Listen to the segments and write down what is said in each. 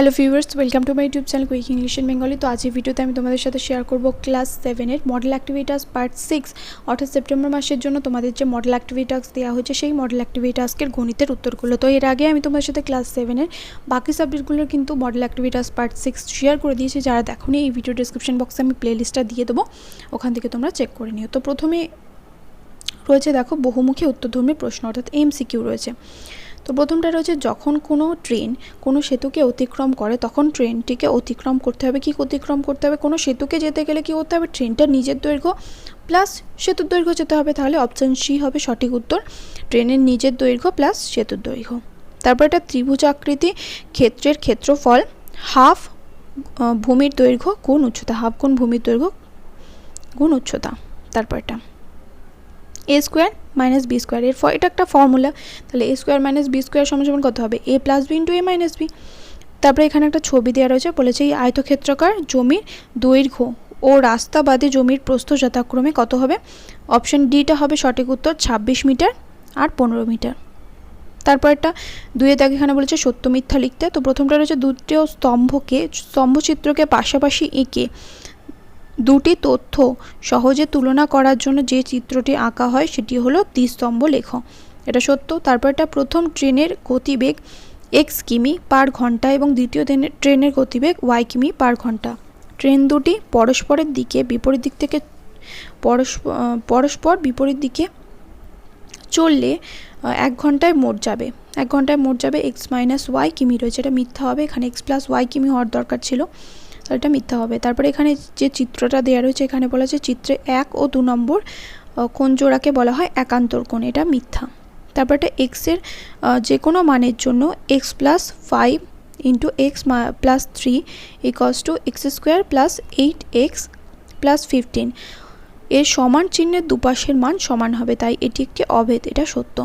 Hello viewers, welcome to my YouTube channel quick English in Bengali. তো আজ এই ভিডিওতে আমি তোমাদের সাথে শেয়ার করব ক্লাস 7-এর মডেল অ্যাক্টিভিটি পার্ট 6 অর্থাৎ সেপ্টেম্বর মাসের জন্য তোমাদের যে মডেল অ্যাক্টিভিটি টাস্ক দেওয়া হয়েছে সেই মডেল অ্যাক্টিভিটি টাস্কের গণিতের উত্তরগুলো। তো এর আগে আমি তোমাদের সাথে ক্লাস 7-এর বাকি সাবজেক্টগুলোর কিন্তু model activity task part 6 share করে দিয়েছি। যারা দেখোনি এই ভিডিও ডেসক্রিপশন বক্সে আমি প্লেলিস্টটা দিয়ে দেবো, ওখান থেকে তোমরা চেক করে নিও। তো প্রথমে রয়েছে দেখো বহুমুখী উত্তরধর্মী প্রশ্ন অর্থাৎ এমসিকিউ রয়েছে। তো প্রথমটা রয়েছে, যখন কোনো ট্রেন কোনো সেতুকে অতিক্রম করে তখন ট্রেনটিকে অতিক্রম করতে হবে কি অতিক্রম করতে হবে? কোনো সেতুকে যেতে গেলে কি করতে হবে? ট্রেনটার নিজের দৈর্ঘ্য প্লাস সেতুর দৈর্ঘ্য যেতে হবে। তাহলে অপশান সি হবে সঠিক উত্তর, ট্রেনের নিজের দৈর্ঘ্য প্লাস সেতুর দৈর্ঘ্য। তারপর একটা ত্রিভুজাকৃতি ক্ষেত্রের ক্ষেত্রফল হাফ ভূমির দৈর্ঘ্য গুণ উচ্চতা, হাফ গুণ ভূমির দৈর্ঘ্য গুণ উচ্চতা। তারপরটা এ স্কোয়ার মাইনাস বি স্কোয়ার, এটা একটা ফর্মুলা। তাহলে এ স্কোয়ার মাইনাস বি স্কোয়ার সমান কত হবে? এ প্লাস বি ইন্টু এ মাইনাস বি। তারপরে এখানে একটা ছবি দেওয়া রয়েছে, বলেছে এই আয়তক্ষেত্রাকার জমির দৈর্ঘ্য ও রাস্তা বাদে জমির প্রস্থ যথাক্রমে কত হবে? অপশন ডিটা হবে সঠিক উত্তর, 26 মিটার আর 15 মিটার। তারপর একটা দুইয়ে দাগ এখানে বলেছে সত্য মিথ্যা লিখতে। তো প্রথমটা রয়েছে, দুটো স্তম্ভচিত্রকে পাশাপাশি এঁকে দুটি তথ্য সহজে তুলনা করার জন্য যে চিত্রটি আঁকা হয় সেটি হলো দ্বিস্তম্ভ লেখ, এটা সত্য। তারপর একটা প্রথম ট্রেনের গতিবেগ x কিমি পার ঘন্টা এবং দ্বিতীয় ট্রেনের গতিবেগ y কিমি পার ঘন্টা। ট্রেন দুটি পরস্পরের দিকে বিপরীত দিক থেকে পরস্পর বিপরীত দিকে চললে 1 ঘন্টায় মোট যাবে x মাইনাস ওয়াই কিমি রয়েছে, এটা মিথ্যা হবে। এখানে x প্লাস ওয়াই কিমি হওয়ার দরকার ছিল, এটা মিথ্যা হবে। তারপরে এখানে যে চিত্রটা দেওয়া রয়েছে, এখানে বলা আছে চিত্রে 1 ও 2 নম্বর কোণ জোড়াকে বলা হয় একান্তর কোণ, এটা মিথ্যা। তারপর এটা এক্সের যে কোনো মানের জন্য x plus 5 into x plus 3 equals to x square plus 8x plus 15 এর সমান চিহ্নের দুপাশের মান সমান হবে, তাই এটি একটি অভেদ, এটা সত্য।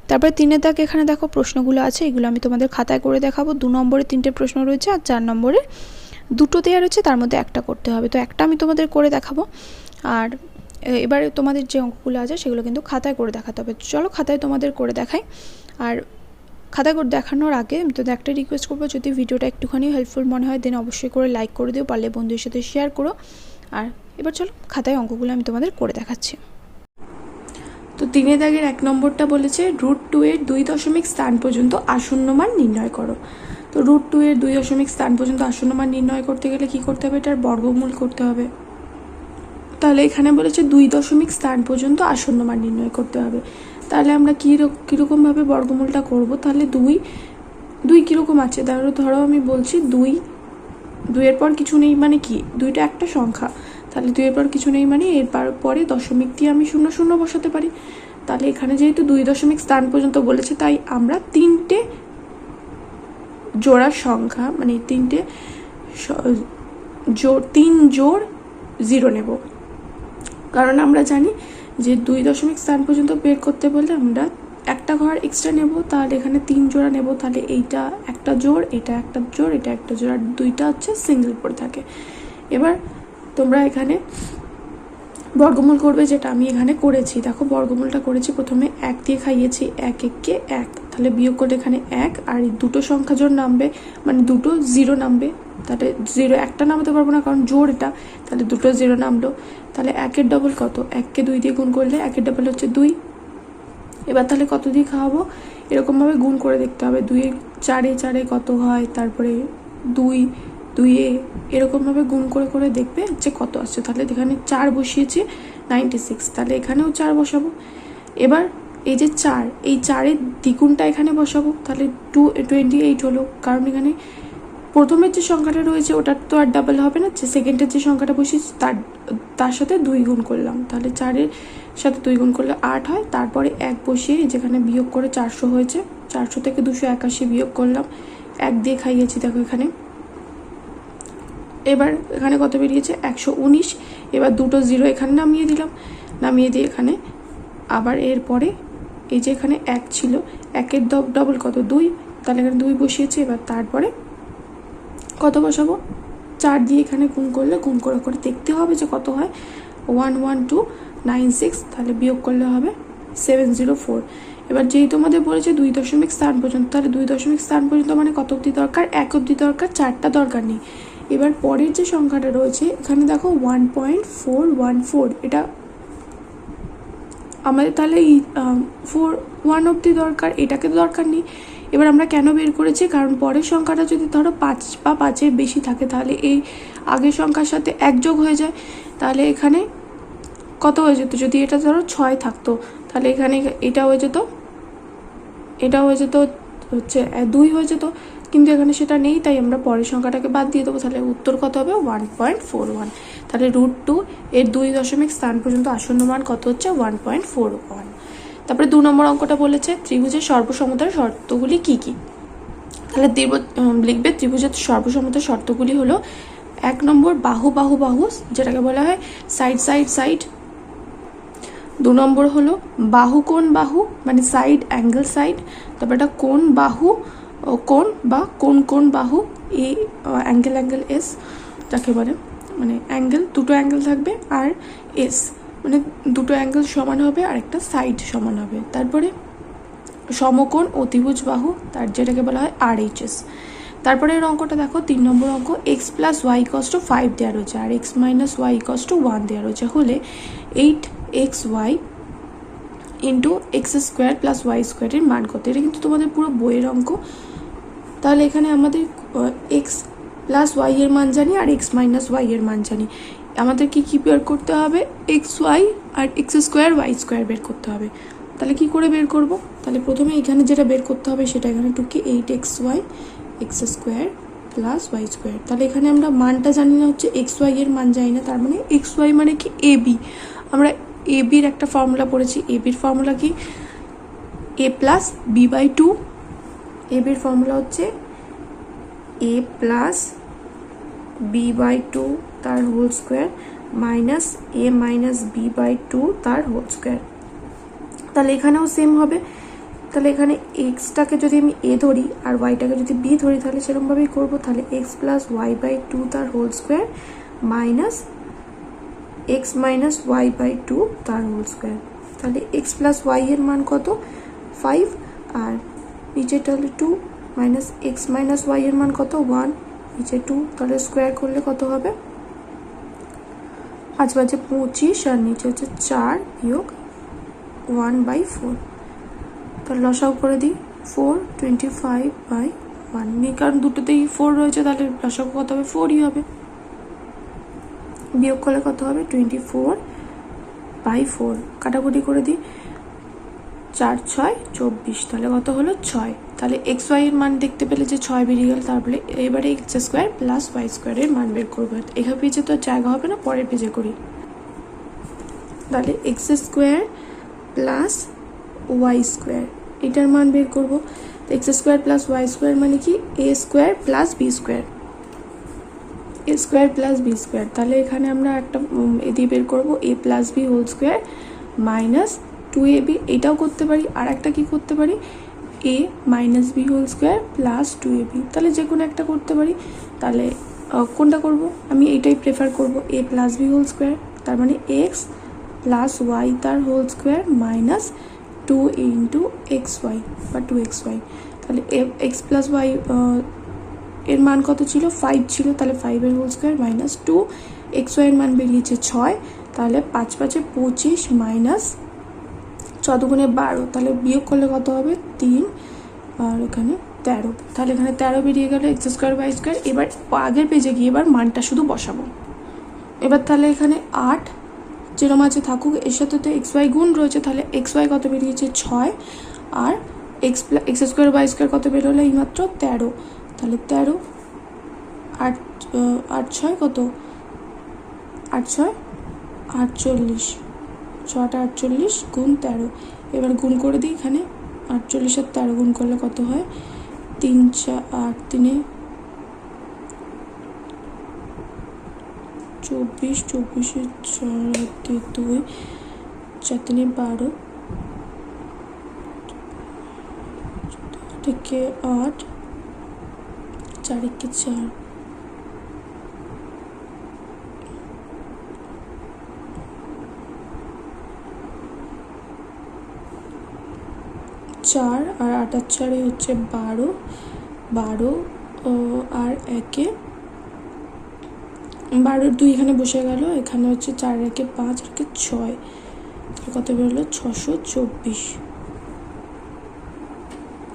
তারপরে 3 দাগ এখানে দেখো প্রশ্নগুলো আছে, এগুলো আমি তোমাদের খাতায় করে দেখাবো। 2 নম্বরে 3টে প্রশ্ন রয়েছে আর 4 নম্বরে 2টো দেওয়া রয়েছে, তার মধ্যে একটা করতে হবে। তো একটা আমি তোমাদের করে দেখাবো, আর এবারে তোমাদের যে অঙ্কগুলো আছে সেগুলো কিন্তু খাতায় করে দেখাতে হবে। চলো খাতায় তোমাদের করে দেখাই। আর খাতায় করে দেখানোর আগে আমি তোদের একটা রিকোয়েস্ট করবো, যদি ভিডিওটা একটুখানি হেল্পফুল মনে হয় দেন অবশ্যই করে লাইক করে দিও, পারলে বন্ধুদের সাথে শেয়ার করো। আর এবার চলো খাতায় অঙ্কগুলো আমি তোমাদের করে দেখাচ্ছি। তো 3 দাগের 1 নম্বরটা বলেছে √2 এর 2 দশমিক স্থান পর্যন্ত আসন্ন মান নির্ণয় করো। তো √2 এর 2 দশমিক স্থান পর্যন্ত আসন্ন মান নির্ণয় করতে গেলে কি করতে হবে? এটার বর্গমূল করতে হবে। তাহলে এখানে বলেছে 2 দশমিক স্থান পর্যন্ত আসন্ন মান নির্ণয় করতে হবে। তাহলে আমরা কীরকমভাবে বর্গমূলটা করব? তাহলে 2 কীরকম আছে? ধরো আমি বলছি 2 এর পর কিছু নেই মানে কি? 2টা একটা সংখ্যা, তাহলে 2 এর পর কিছু নেই মানে এর পরে দশমিক দিয়ে আমি 0 0 বসাতে পারি। তাহলে এখানে যেহেতু 2 দশমিক স্থান পর্যন্ত বলেছে, তাই আমরা 3টে জোড়ার সংখ্যা মানে 3 জোড় 0 নেব, কারণ আমরা জানি যে 2 দশমিক স্থান পর্যন্ত বের করতে বললে আমরা একটা ঘর এক্সট্রা নেব, তাহলে এখানে 3 জোড়া নেব। তাহলে এইটা একটা জোড়, এটা একটা জোড়, এটা একটা জোড়, আর 2টা হচ্ছে সিঙ্গেল পড়ে থাকে। এবার তোমরা এখানে বর্গমূল করবে, যেটা আমি এখানে করেছি। দেখো বর্গমূলটা করেছি, প্রথমে 1 দিয়ে খাইয়েছি, 1 1 1, তাহলে বিয়োগ করলে এখানে 1 আর এই 2টো সংখ্যা জোড় নামবে, মানে 2টো 0 নামবে। তাহলে 0 একটা নামাতে পারবো না কারণ জোড় এটা, তাহলে 2টো 0 নামলো। তাহলে 1-এর ডবল কত? 1কে 2 দিয়ে গুণ করলে 1-এর ডবল হচ্ছে 2। এবার তাহলে কত দিয়ে খাওয়াবো? এরকমভাবে গুণ করে দেখতে হবে, 2 4-এ কত হয়, তারপরে 2-এ এরকমভাবে গুণ করে দেখবে যে কত আসছে। তাহলে এখানে 4 বসিয়েছি, 96, তাহলে এখানেও 4 বসাবো। এবার এই যে 4, এই 4-এর দ্বিগুণটা এখানে বসাবো, তাহলে 28 হলো, কারণ এখানে প্রথমের যে সংখ্যাটা রয়েছে ওটার তো আর ডাবল হবে না, যে সেকেন্ডের যে সংখ্যাটা বসিয়েছি তার সাথে 2 গুণ করলাম, তাহলে 4-এর সাথে 2 গুণ করলে 8 হয়। তারপরে 1 বসিয়ে যেখানে বিয়োগ করে 400 হয়েছে, 400 থেকে 281 বিয়োগ করলাম, 1 দিয়ে খাইয়েছি দেখো এখানে। এবার এখানে কত বেরিয়েছে? 119। এবার 2টো 0 এখানে নামিয়ে দিলাম, নামিয়ে দিয়ে এখানে আবার এরপরে এই যে এখানে 1 ছিল, 1-এর ডবল কত? 2, তাহলে এখানে 2 বসিয়েছি। এবার তারপরে কত বসাবো? 4 দিয়ে এখানে গুণ করলে গুণ করে দেখতে হবে যে কত হয়। 11296, তাহলে বিয়োগ করলে হবে 704। এবার যেই তোমাদের বলেছে 2 দশমিক স্থান পর্যন্ত, তাহলে 2 দশমিক স্থান পর্যন্ত মানে কত অবধি দরকার, 1 অবধি দরকার, 4টা দরকার নেই। এবার পরের যে সংখ্যাটা রয়েছে এখানে দেখো 1.414, এটা আমাদের তাহলে এই 1 অবধি দরকার, এটাকে তো দরকার নেই। এবার আমরা কেন বের করেছি, কারণ পরের সংখ্যাটা যদি ধরো 5 বা 5-এর বেশি থাকে তাহলে এই আগের সংখ্যার সাথে 1 যোগ হয়ে যায়, তাহলে এখানে কত হয়ে যেত, যদি এটা ধরো 6 থাকতো তাহলে এখানে এটা হয়ে যেত, এটা হয়ে যেত হচ্ছে 2 হয়ে যেত, কিন্তু এখানে সেটা নেই, তাই আমরা পরের সংখ্যাটাকে বাদ দিয়ে দেবো। তাহলে উত্তর কত হবে 1.41। তাহলে √2 এর 2 দশমিক স্থান পর্যন্ত আসন্ন মান কত হচ্ছে 1.41। তারপরে 2 নম্বর অঙ্কটা বলেছে ত্রিভুজের সর্বসমতার শর্তগুলি কি কি। তাহলে লিখবে ত্রিভুজের সর্বসমতার শর্তগুলি হলো 1 নম্বর বাহু বাহু বাহু, যেটাকে বলা হয় সাইড সাইড সাইড। 2 নম্বর হলো বাহু কোণ বাহু, মানে সাইড অ্যাঙ্গেল সাইড। তারপর এটা কোণ বাহু কোণ বা কোণ কোণ বাহু, এই অ্যাঙ্গেল অ্যাঙ্গেল এস যাকে বলে, মানে অ্যাঙ্গেল দুটো অ্যাঙ্গেল থাকবে আর এস মানে দুটো অ্যাঙ্গেল সমান হবে আর একটা সাইড সমান হবে। তারপরে সমকোণ অতিভুজ বাহু, তার যেটাকে বলা হয় RHS। তারপরে এর অঙ্কটা দেখো 3 নম্বর অঙ্ক, x + y = 5 দেওয়া রয়েছে আর x - y = 1 দেওয়া রয়েছে হলে 8xy × x² + y² এর মান কত। এটা কিন্তু তোমাদের পুরো বইয়ের অঙ্ক। তাহলে এখানে আমাদের x + y এর মান জানি আর x - y এর মান জানি, আমাদের কি বের করতে হবে, xy আর x² y² বের করতে হবে। তাহলে কি করে বের করব, তাহলে প্রথমে এখানে যেটা বের করতে হবে সেটা এখানে টুকি 8xy x² + y²। তাহলে এখানে আমরা মানটা জানি না, হচ্ছে xy এর মান জানি না, তার মানে xy মানে কি ab। আমরা ab এর একটা ফর্মুলা পড়েছি, ab এর ফর্মুলা কি a + b/2। ab এর ফর্মুলা হচ্ছে a + b/2 তার whole square minus a - b/2 তার হোল স্কোয়ার। তাহলে এখানেও সেম হবে। তাহলে এখানে এক্সটাকে যদি আমি এ ধরি আর ওয়াইটাকে যদি বি ধরি তাহলে সেরকমভাবেই করবো। তাহলে x + y/2 তার whole square minus x - y/2 তার হোল স্কোয়ার। তাহলে x + y এর মান কত 5 আর নিচেটা হলে 2 মাইনাস x - y এর মান কত 1, নিচে 2, তাহলে স্কোয়ার করলে কত হবে 5 × 5 = 25 আর নিচে হচ্ছে 4 - 1/4। তাহলে লসাগু করে দিই 4 25/1, কারণ দুটোতেই 4 রয়েছে, তাহলে লসাগু কত হবে 4ই হবে। বিয়োগ করলে কত হবে 24/4, কাটাকুটি করে দিই 4 × 6 = 24, তাহলে কত হলো 6। তাহলে xy এর মান দেখতে পেলে যে 6 বেরিয়ে গেল। তারপরে এবারে x² + y² এর মান বের করবো। এখানে পেজে তো জায়গা হবে না, পরের পেজে করি। তাহলে x² + y² এটার মান বের করবো। x² + y² মানে কি a² + b², a² + b²। তাহলে এখানে আমরা একটা এদিকে বের করবো a + b whole square minus 2ab। এটাও করতে পারি, আর একটা কি করতে পারি a - b whole square plus 2ab। তাহলে যে কোনো একটা করতে পারি। তাহলে কোনটা করব, আমি এইটাই প্রেফার করব a + b হোল স্কোয়ার, তার মানে x + y তার হোল স্কোয়ার মাইনাস 2 × xy বা 2xy। তাহলে x + y এর মান কত ছিল 5 ছিল, তাহলে 5 এর হোল স্কোয়ার মাইনাস 2, xy এর মান বেরিয়েছে 6, তাহলে 5 × 5 = 25 মাইনাস 6 × 2 = 12, তাহলে বিয়োগ করলে কত হবে 3 আর এখানে 13। তাহলে এখানে 13 বেরিয়ে গেল x² y²। এবার আগের পেজে গিয়ে এবার মানটা শুধু বসাবো। এবার তাহলে এখানে 8 যেরকম আছে থাকুক, এর সাথে তো xy গুণ রয়েছে, তাহলে xy কত বেরিয়েছে 6 আর x² y² কত বেরোলো এইমাত্র 13। তাহলে 13 8 6 কত 8 6 48, 6টা 48 গুণ 13। এবার গুণ করে দিই, এখানে 48 আর 13 গুণ করলে কত হয় 3 4 8 3 24, 24 4 2 4 3 12 থেকে 8 4 1 4, 4 আর 8 আর 4 হচ্ছে 12, 12 আর 1 12 2 এখানে বসে গেল, এখানে হচ্ছে 4 1 5 আর 6, কত বেরোলো 624।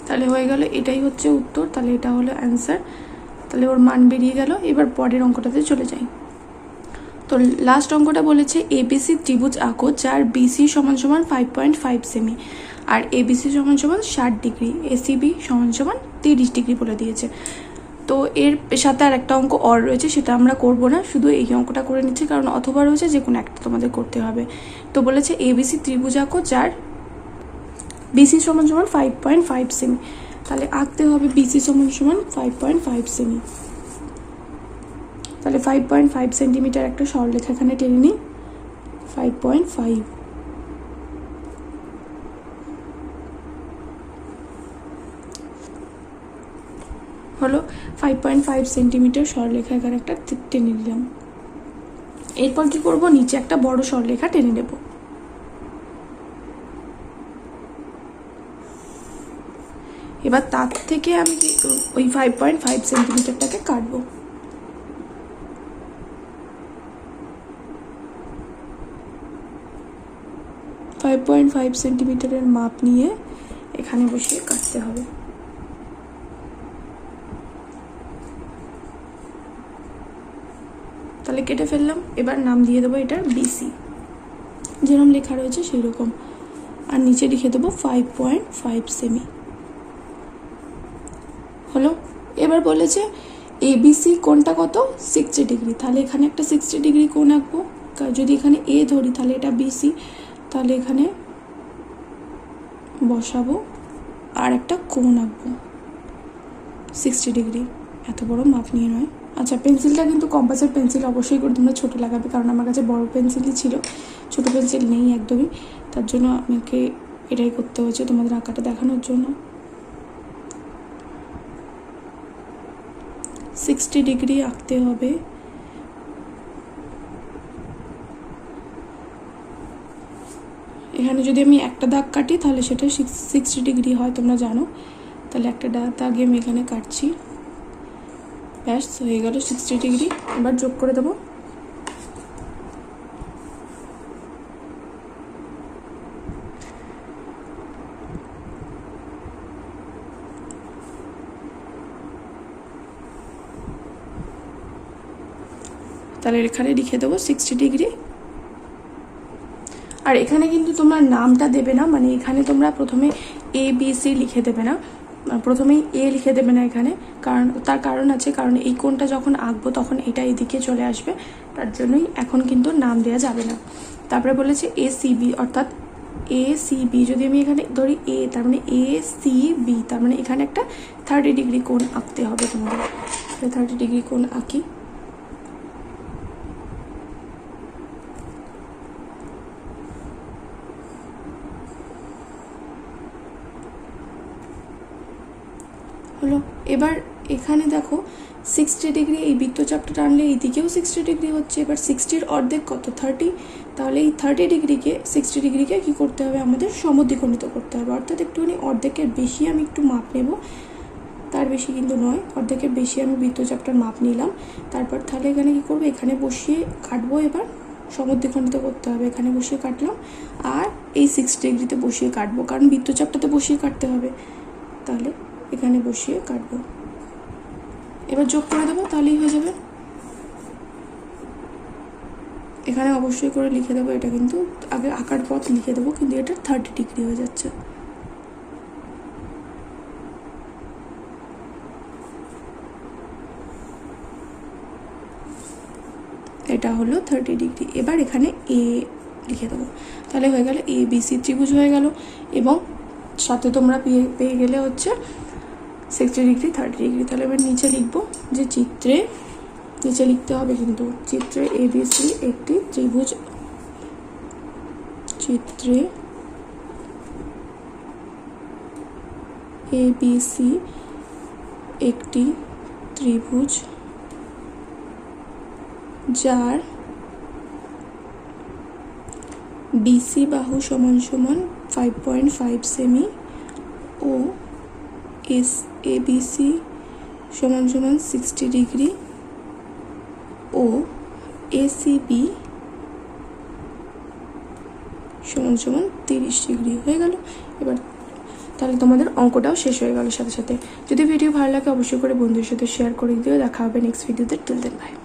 তাহলে হয়ে গেল, এটাই হচ্ছে উত্তর। তাহলে এটা হলো অ্যান্সার, তাহলে ওর মান বেরিয়ে গেল। এবার পরের অঙ্কটাতে চলে যাই। তো লাস্ট অঙ্কটা বলেছে এবিসি ত্রিভুজ আঁকো যার বিসি সমান সমান 5.5 সেমি আর এবিসি সমান সমান 60 ডিগ্রি, এসিবি সমান সমান 30 ডিগ্রি বলে দিয়েছে। তো এর সাথে আর একটা অঙ্ক অর রয়েছে, সেটা আমরা করব না, শুধু এই অঙ্কটা করে নিচ্ছি কারণ অথবা রয়েছে যে কোনো একটা তোমাদের করতে হবে। তো বলেছে এবিসি ত্রিভুজ আঁকো যার বিসি সমান সমান 5.5 সেমি, তাহলে আঁকতে হবে বিসি সমান সমান 5.5 সেমি। তাহলে 5.5 সেন্টিমিটার একটা সরলরেখা এখানে টেনে নিই, 5.5 হলো। 5.5 সেন্টিমিটার সরলরেখা এখানে একটা টেনে নিলাম। এরপর কি করব, নিচে একটা বড় সরলরেখা টেনে নেব। এবার তার থেকে আমি ওই 5.5 সেন্টিমিটারটাকে কাটবো। ফাইভ 5.5 সেন্টিমিটারের মাপ নিয়ে এখানে বসিয়ে কাটতে হবে। তাহলে কেটে ফেললাম। এবার নাম দিয়ে দেবো এটার বিসি, যেরকম লেখা রয়েছে সেই রকম, আর নিচে লিখে দেবো 5.5 সেমি। হলো। এবার বলেছে এবিসি কোণটা কত, 60 ডিগ্রি, তাহলে এখানে একটা 60 ডিগ্রি কোণ আঁকবো। যদি এখানে এ ধরি তাহলে এটা বিসি, তাহলে এখানে বসাবো আর একটা কোণ আঁকবো 60 ডিগ্রি, এত বড় মাপ নিয়ে নয়। আচ্ছা, পেন্সিলটা কিন্তু কম্পাসের পেন্সিল অবশ্যই করে তোমরা ছোটো লাগাবে, কারণ আমার কাছে বড় পেন্সিলই ছিল, ছোটো পেন্সিল নেই একদমই, তার জন্য আমাকে এটাই করতে হয়েছে তোমাদের আঁকাটা দেখানোর জন্য। 60 ডিগ্রি আঁকতে হবে। এখানে যদি আমি একটা দাগ কাটি তাহলে সেটা 60 ডিগ্রি হয়, তোমরা জানো। তাহলে একটা দাগ আমি এখানে কাটছি, ব্যাস হয়ে গেল 60 ডিগ্রি। এবার যোগ করে দেবো। তাহলে এখানে লিখে দেবো 60 ডিগ্রি। আর এখানে কিন্তু তোমরা নামটা দেবে না, মানে এখানে তোমরা প্রথমে এ বি সি লিখে দেবে না, প্রথমেই এ লিখে দেবে না এখানে, তার কারণ আছে, কারণ এই কোণটা যখন আঁকবো তখন এটা এদিকে চলে আসবে, তার জন্যই এখন কিন্তু নাম দেওয়া যাবে না। তারপরে বলেছে এ সি বি, অর্থাৎ এ সি বি যদি আমি এখানে ধরি এ, তার মানে এ সি বি, তার মানে এখানে একটা 30 ডিগ্রি কোণ আঁকতে হবে তোমাদের। 30 ডিগ্রি কোণ আঁকি। হলো। এবার এখানে দেখো 60 ডিগ্রি, এই বৃত্তচাপটা টানলে এই দিকেও 60 ডিগ্রি হচ্ছে। এবার 60-র অর্ধেক কত, 30, তাহলে এই 30 ডিগ্রিকে 60 ডিগ্রিকে কী করতে হবে, আমাদের সমদ্বিখণ্ডিত করতে হবে, অর্থাৎ একটুখানি অর্ধেকের বেশি আমি একটু মাপ নেব, তার বেশি কিন্তু নয়, অর্ধেকের বেশি আমি বৃত্তচাপটার মাপ নিলাম। তারপর তাহলে এখানে কী করবো, এখানে বসিয়ে কাটবো। এবার সমদ্বিখণ্ডিত করতে হবে, এখানে বসিয়ে কাটলাম, আর এই 60 ডিগ্রিতে বসিয়ে কাটবো, কারণ বৃত্তচাপটাতে বসিয়ে কাটতে হবে, তাহলে এখানে বসিয়ে কাটবো। এবার যোগ করে দেবো, তাহলেই হয়ে যাবে। এখানে অবশ্যই করে লিখে দেবো, এটা কিন্তু আগে আঁকার পথ লিখে দেবো, কিন্তু এটা 30 ডিগ্রি হয়ে যাচ্ছে। এটা হলো 30 ডিগ্রি। এবার এখানে এ লিখে দেবো, তাহলে হয়ে গেল এ বি সি ত্রিভুজ হয়ে গেল, এবং সাথে তোমরা পেয়ে গেলে হচ্ছে 60 ডিগ্রি 30 ডিগ্রি। তাহলে এবার নিচে লিখবো যে চিত্রে, নিচে লিখতে হবে কিন্তু, চিত্রে এবিসি একটি ত্রিভুজ, চিত্রে এবিসি একটি ত্রিভুজ যার বিসি বাহু সমান সমান 5.5 সেমি ও এস ABC সমান সমান 60 ডিগ্রি ও ACB সমান সমান 30 ডিগ্রি হয়ে গেল। এবার তাহলে তোমাদের অঙ্কটাও শেষ হয়ে গেল সাথে সাথে। যদি ভিডিও ভালো লাগে অবশ্যই করে বন্ধুদের সাথে শেয়ার করে দিও। দেখা হবে নেক্সট ভিডিওতে। Till then by.